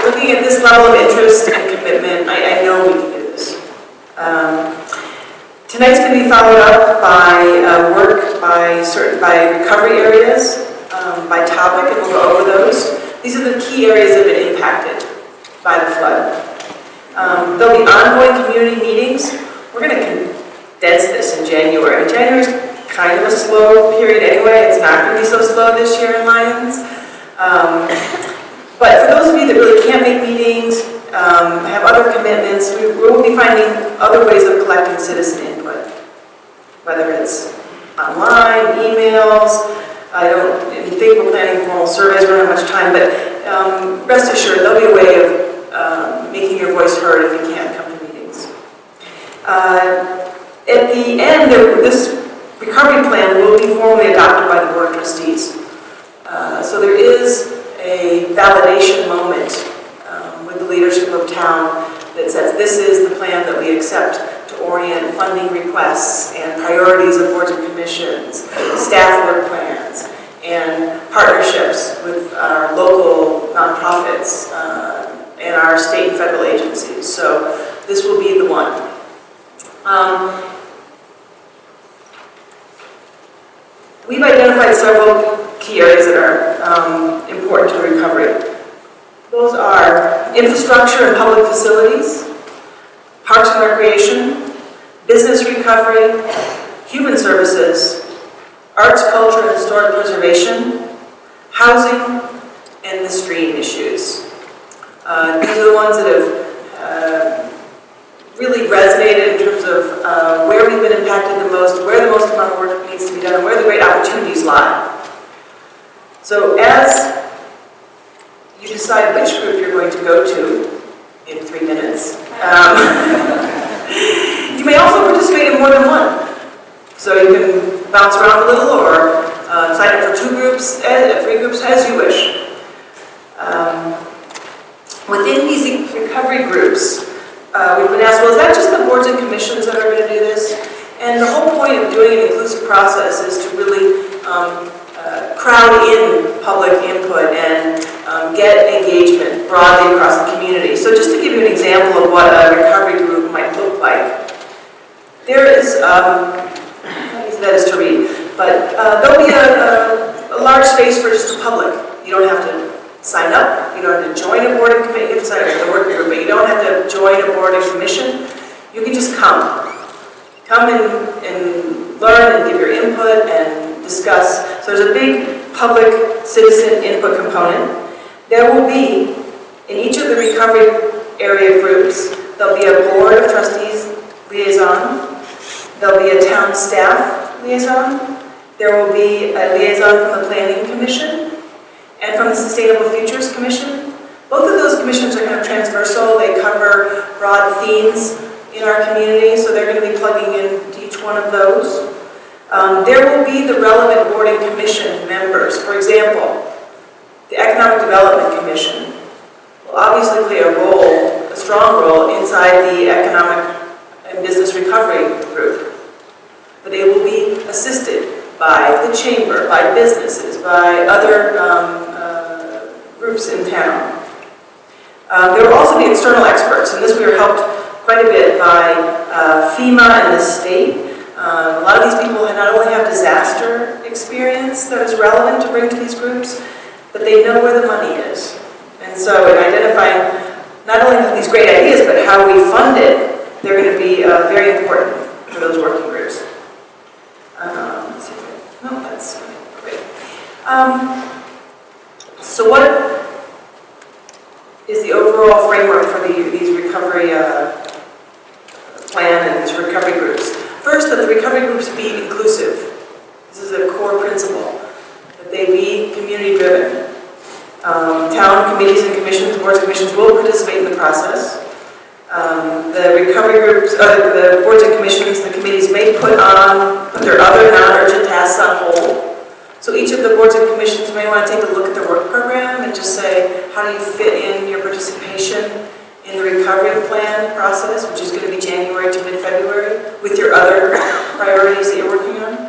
Looking at this level of interest and commitment, I know we can do this. Tonight's going to be followed up by work by recovery areas, by topic, and we'll go over those. These are the key areas that have been impacted by the flood. There'll be ongoing community meetings. We're going to condense this in January. January is kind of a slow period anyway. It's not going to be so slow this year in Lyons. But for those of you that really can't make meetings, have other commitments, we will be finding other ways of collecting citizen input, whether it's online, emails. I don't think we're planning formal surveys, we don't have much time, but rest assured there'll be a way of making your voice heard if you can't come to meetings. At the end, this recovery plan will be formally adopted by the Board of Trustees. So there is a validation moment with the leadership of town that says this is the plan that we accept to orient funding requests and priorities of boards and commissions, staff work plans, and partnerships with our local nonprofits and our state and federal agencies. So this will be the one. We've identified several key areas that are important to the recovery. Those are infrastructure and public facilities, parks and recreation, business recovery, human services, arts, culture, and historic preservation, housing, and the stream issues. These are the ones that have really resonated in terms of where we've been impacted the most, where the most amount of work needs to be done, and where the great opportunities lie. So as you decide which group you're going to go to in 3 minutes, you may also participate in more than one. So you can bounce around a little or sign up for 2 groups, 3 groups, as you wish. Within these recovery groups, we've been asked, well, is that just the boards and commissions that are going to do this? And the whole point of doing an inclusive process is to really crowd in public input and get engagement broadly across the community. So just to give you an example of what a recovery group might look like, there is, that is to read, but there'll be a large space for just the public. You don't have to sign up, you don't have to join a board and committee, you have to sign up for the working group, but you don't have to join a board and commission. You can just come. Come and learn and give your input and discuss. So there's a big public citizen input component. There will be, in each of the recovery area groups, there'll be a board of trustees liaison, there'll be a town staff liaison, there will be a liaison from the Planning Commission and from the Sustainable Futures Commission. Both of those commissions are kind of transversal. They cover broad themes in our community, so they're going to be plugging into each one of those. There will be the relevant board and commission members. For example, the Economic Development Commission will obviously play a strong role inside the Economic and Business Recovery Group. But they will be assisted by the chamber, by businesses, by other groups in town. There will also be external experts, and this we were helped quite a bit by FEMA and the state. A lot of these people not only have disaster experience that is relevant to bring to these groups, but they know where the money is. And so in identifying not only these great ideas, but how we fund it, they're going to be very important for those working groups. Let's see. No, that's great. So what is the overall framework for these recovery plan and these recovery groups? First, that the recovery groups be inclusive. This is a core principle, that they be community-driven. Town committees and commissions, boards and commissions will participate in the process. The recovery groups, the boards and commissions, the committees may put their other non-urgent tasks on hold. So each of the boards and commissions may want to take a look at their work program and just say, how do you fit in your participation in the recovery plan process, which is going to be January to mid-February, with your other priorities that you're working on.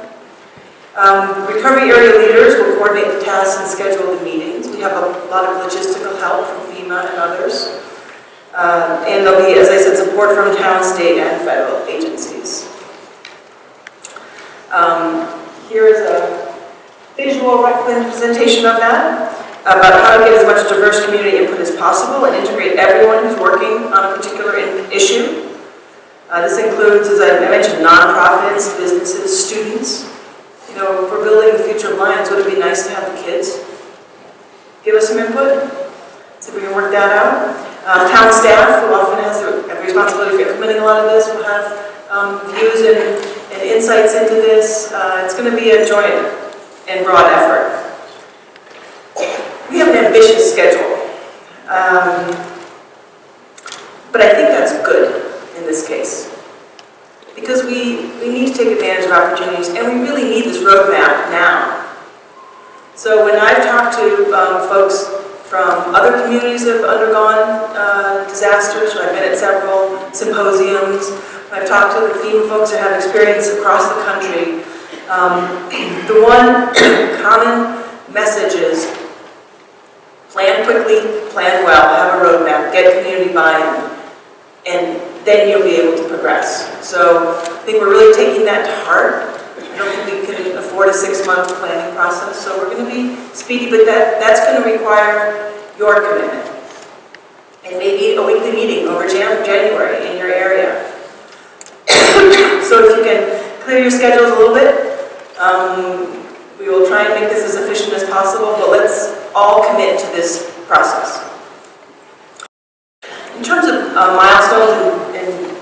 Recovery area leaders will coordinate the tasks and schedule the meetings. We have a lot of logistical help from FEMA and others. And there'll be, as I said, support from town, state, and federal agencies. Here is a visual representation of that, about how to get as much diverse community input as possible and integrate everyone who's working on a particular issue. This includes, as I mentioned, nonprofits, businesses, students. You know, if we're building the future of Lyons, would it be nice to have the kids give us some input? So we can work that out. Town staff, who often has the responsibility for implementing a lot of this, will have views and insights into this. It's going to be a joint and broad effort. We have an ambitious schedule, but I think that's good in this case, because we need to take advantage of opportunities, and we really need this roadmap now. So when I've talked to folks from other communities that have undergone disasters, I've been at several symposiums, I've talked to the FEMA folks that have experience across the country, the one common message is plan quickly, plan well, have a roadmap, get community buy-in, and then you'll be able to progress. So I think we're really taking that to heart. I don't think we can afford a 6-month planning process, so we're going to be speedy, but that's going to require your commitment. And maybe a weekly meeting over January in your area. So if you can clear your schedules a little bit, we will try and make this as efficient as possible, but let's all commit to this process. In terms of milestones and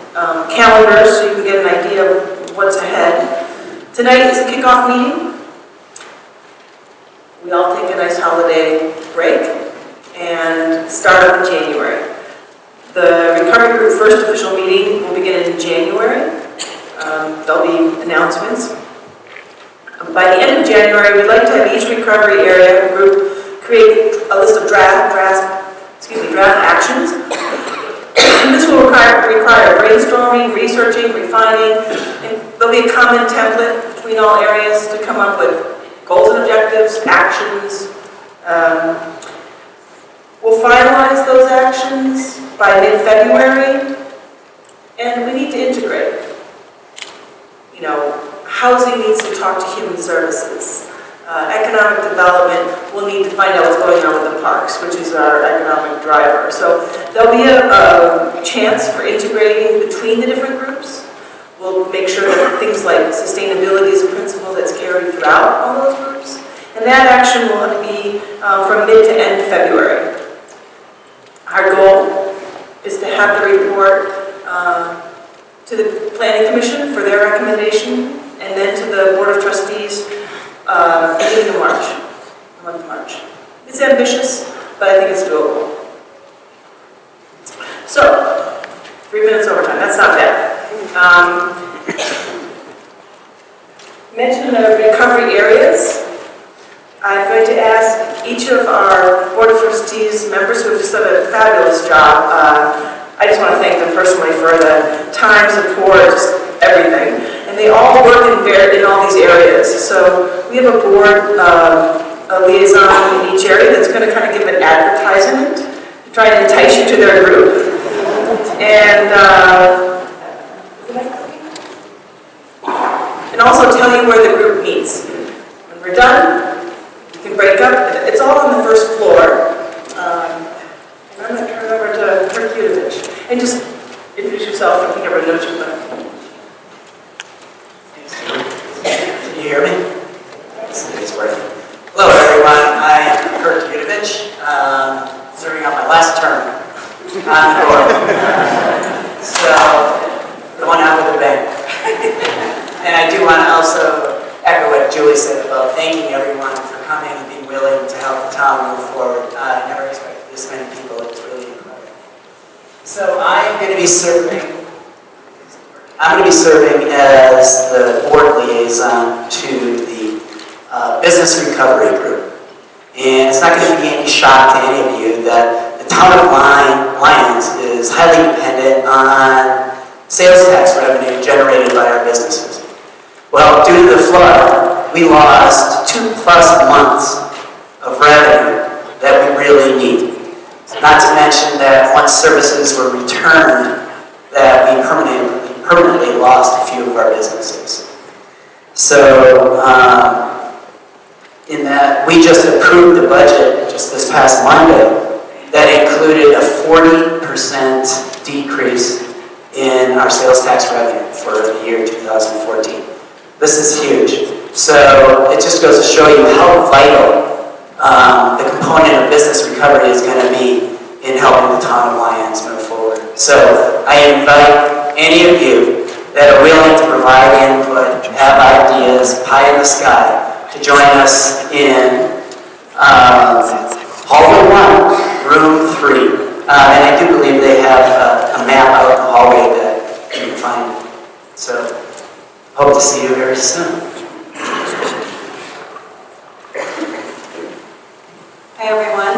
calendars, so you can get an idea of what's ahead, tonight is a kickoff meeting. We all take a nice holiday break and start up in January. The recovery group first official meeting will begin in January. There'll be announcements. By the end of January, we'd like to have each recovery area group create a list of draft actions. This will require brainstorming, researching, refining, and there'll be a common template between all areas to come up with goals and objectives, actions. We'll finalize those actions by mid-February, and we need to integrate. You know, housing needs to talk to human services. Economic development will need to find out what's going on with the parks, which is our economic driver. So there'll be a chance for integrating between the different groups. We'll make sure that things like sustainability is a principle that's carried throughout all those groups. And that action will be from mid to end February. Our goal is to have the report to the Planning Commission for their recommendation, and then to the Board of Trustees beginning of March, the month of March. It's ambitious, but I think it's doable. So, 3 minutes overtime, that's not bad. mention the recovery areas. I'm going to ask each of our Board of Trustees members who have just done a fabulous job. I just want to thank them personally for the time, support, just everything. And they all work in all these areas. So we have a board, a liaison in each area that's going to kind of give an advertisement to try and entice you to their group. And also tell you where the group meets. When we're done, you can break up. It's all on the first floor. And I'm going to turn it over to Hercutovich. And just introduce yourself. I think everyone knows you.
Can you hear me? It's working. Hello, everyone. I am Kurt Yutovich, serving out my last term on the board. So, going out with a bang. And I do want to also echo what Julie said about thanking everyone for coming and being willing to help the town move forward. I never expected this many people. It's really incredible. So I'm going to be serving as the board liaison to the business recovery group. And it's not going to be any shock to any of you that the town of Lyons is highly dependent on sales tax revenue generated by our businesses. Well, due to the flood, we lost 2+ months of revenue that we really need. Not to mention that once services were returned, that we permanently lost a few of our businesses. So, in that we just approved the budget just this past Monday that included a 40% decrease in our sales tax revenue for the year 2014. This is huge. So it just goes to show you how vital the component of business recovery is going to be in helping the town of Lyons move forward. So I invite any of you that are willing to provide input, have ideas, pie in the sky, to join us in hallway 1, room 3. And I do believe they have a map out in the hallway that you can find. So hope to see you very soon.
Hi everyone.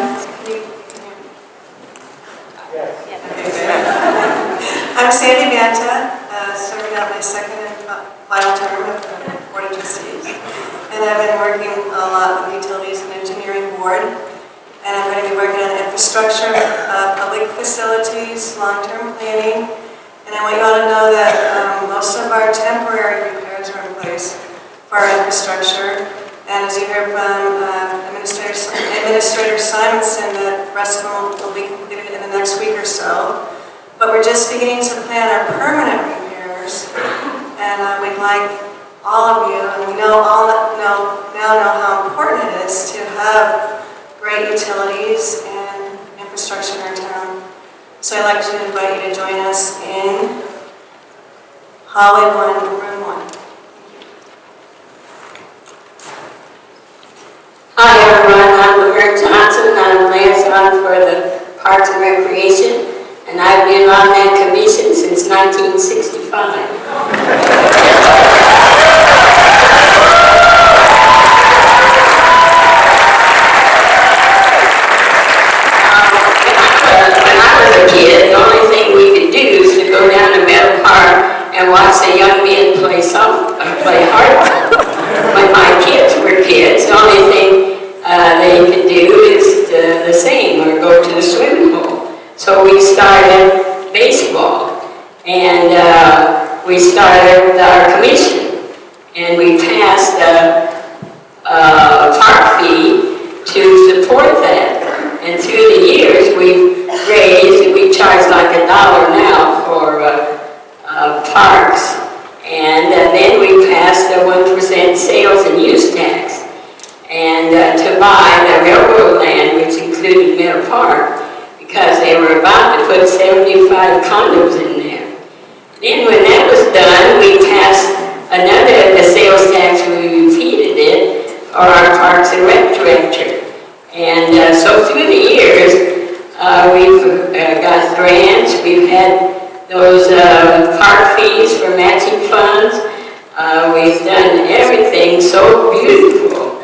I'm Sandy Banta, serving out my second and final term of the Board of Trustees. And I've been working a lot with the Utilities and Engineering Board. And I'm going to be working on infrastructure, public facilities, long-term planning. And I want you all to know that most of our temporary repairs are in place for our infrastructure. And as you heard from Administrator Simonson, the rest of them will be completed in the next week or so. But we're just beginning to plan our permanent repairs. And we'd like all of you, and we now know how important it is to have great utilities and infrastructure in our town. So I'd like to invite you to join us in hallway 1, room 1.
Hi everyone, I'm Laverne Johnson. I'm liaison for the Parks and Recreation, and I've been on that commission since 1965. The only thing we could do is to go down to Meadow Park and watch the young men play hardball. When my kids were kids, the only thing they could do is the same, or go to the swimming pool. So we started baseball, and we started our commission, and we passed a park fee to support that. And through the years, we've raised, we charge like $1 now for parks. And then we passed the 1% sales and use tax. And to buy the railroad land, which included Meadow Park, because they were about to put 75 condos in there. Then when that was done, we passed the sales tax, we repeated it for our Parks and Rec director. And so through the years, we've got grants, we've had those park fees for matching funds, We've done everything so beautiful.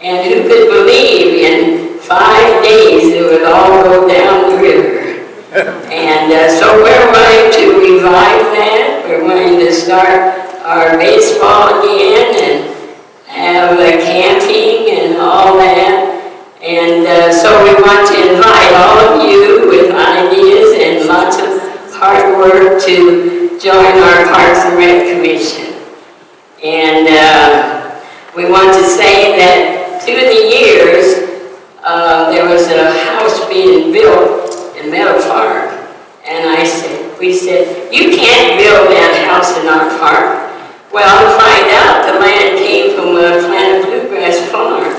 And who could believe in 5 days it would all go down the river? And so we're going to revive that. We're going to start our baseball again and have camping and all that. And so we want to invite all of you with ideas and lots of hard work to join our Parks and Rec Commission. And we want to say that through the years, there was a house being built in Meadow Park, and we said, you can't build that house in our park. Well, to find out, the land came from a Planet Bluegrass farm.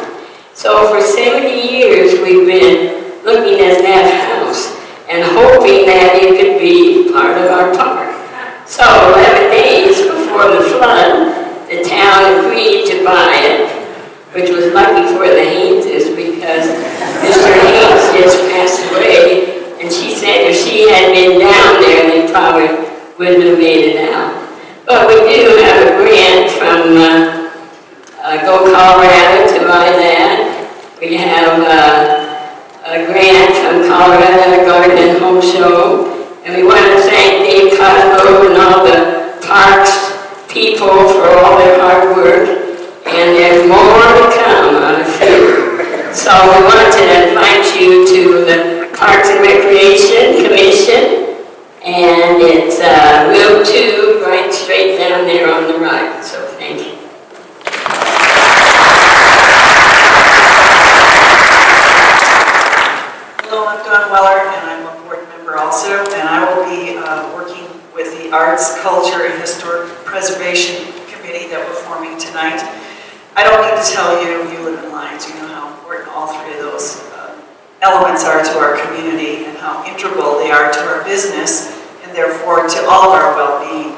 So for 70 years, we've been looking at that house and hoping that it could be part of our park. So 11 days before the flood, the town agreed to buy it, which was lucky for the Hayneses because Mr. Haynes just passed away. And she said if she had been down there, they probably wouldn't have made it out. But we do have a grant from Go Colorado to buy that. We have a grant from Colorado Garden and Home Show. And we want to thank Dave Cosgrove and all the parks people for all their hard work. And there's more to come, I'm sure. So we want to invite you to the Parks and Recreation Commission, and it's room 2, right straight down there on the right. So thank you.
Hello, I'm Dawn Weller, and I'm a board member also, and I will be working with the Arts, Culture, and Historic Preservation Committee that we're forming tonight. I don't need to tell you, you live in Lyons, you know how important all 3 of those elements are to our community and how integral they are to our business and therefore to all of our well-being.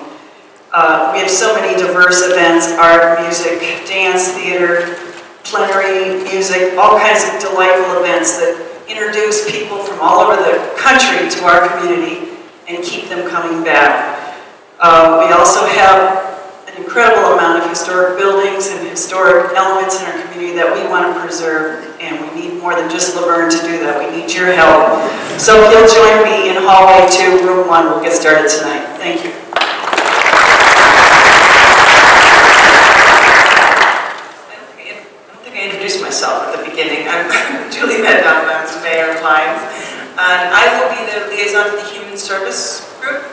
We have so many diverse events, art, music, dance, theater, plenary music, all kinds of delightful events that introduce people from all over the country to our community and keep them coming back. We also have an incredible amount of historic buildings and historic elements in our community that we want to preserve, and we need more than just Laverne to do that. We need your help. So if you'll join me in hallway 2, room 1, we'll get started tonight. Thank you. I don't think I introduced myself at the beginning. I'm Julie Meddown, I'm the mayor of Lyons, and I will be the liaison to the Human Service Group.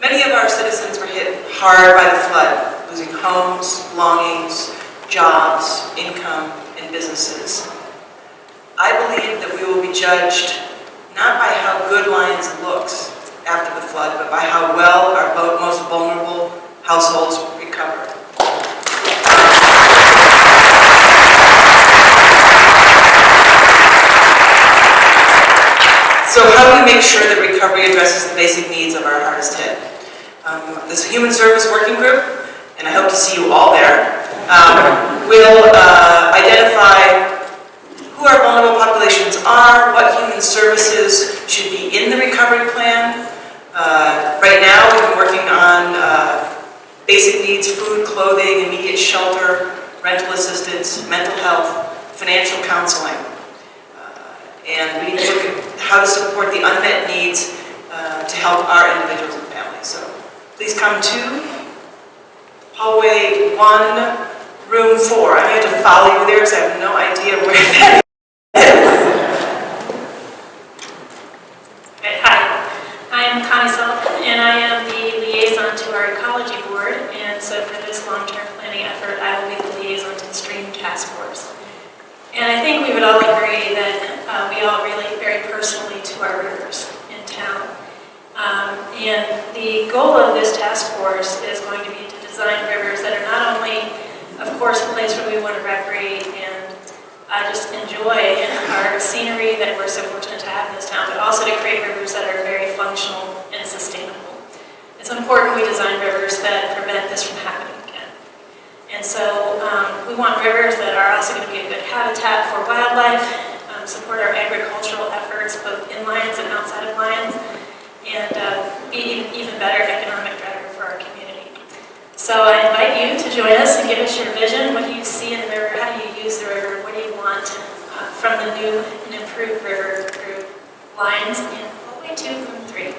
Many of our citizens were hit hard by the flood, losing homes, belongings, jobs, income, and businesses. I believe that we will be judged not by how good Lyons looks after the flood, but by how well our most vulnerable households recover. So how do we make sure that recovery addresses the basic needs of our hardest hit? This Human Service Working Group, and I hope to see you all there, will identify who our vulnerable populations are, what human services should be in the recovery plan. Right now, we've been working on basic needs, food, clothing, immediate shelter, rental assistance, mental health, financial counseling. And we need to look at how to support the unmet needs to help our individuals and families. So please come to hallway 1, room 4. I have to follow you there because I have no idea where that is.
Hi, I'm Connie Sullivan, and I am the liaison to our ecology board. And so for this long-term planning effort, I will be the liaison to the stream task force. And I think we would all agree that we all relate very personally to our rivers in town. And the goal of this task force is going to be to design rivers that are not only, of course, a place where we want to recreate and just enjoy our scenery that we're so fortunate to have in this town, but also to create rivers that are very functional and sustainable. It's important we design rivers that prevent this from happening again. And so we want rivers that are also going to be a good habitat for wildlife, support our agricultural efforts both in Lyons and outside of Lyons, and be an even better economic driver for our community. So So I invite you to join us and give us your vision. What do you see in the river? How do you use the river? What do you want from the new and improved river through Lyons and all the way to Boom 3?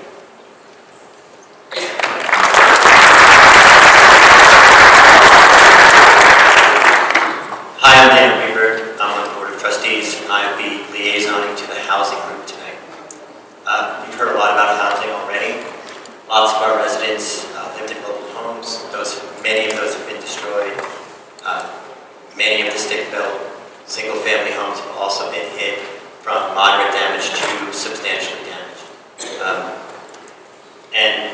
Hi, I'm Dan Weaver. I'm on the Board of Trustees. I'm the liaison to the housing group tonight. You've heard a lot about housing already. Lots of our residents lived in mobile homes. Many of those have been destroyed. Many of the stick-built single-family homes have also been hit from moderate damage to substantially damaged. And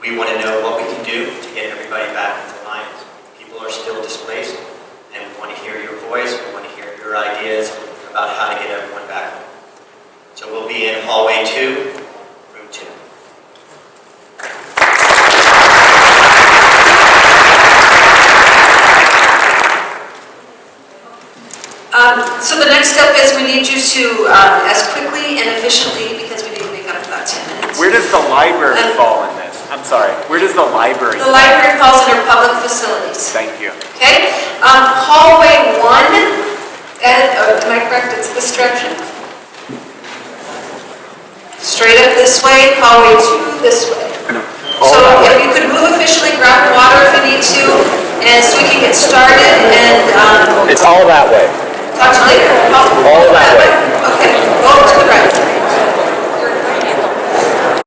we want to know what we can do to get everybody back into Lyons. People are still displaced, and we want to hear your voice. We want to hear your ideas about how to get everyone back home. So we'll be in hallway 2, room 2.
So the next step is we need you to, as quickly and efficiently, because we need to make up about 10 minutes.
Where does the library fall in this? I'm sorry. Where does the library
The library falls under public facilities.
Thank you.
Okay? Hallway 1, am I correct? It's this direction? Straight up this way, hallway 2 this way. So if you could move efficiently, grab water if you need to, and so we can get started and...
It's all that way.
Talk to you later.
All that way.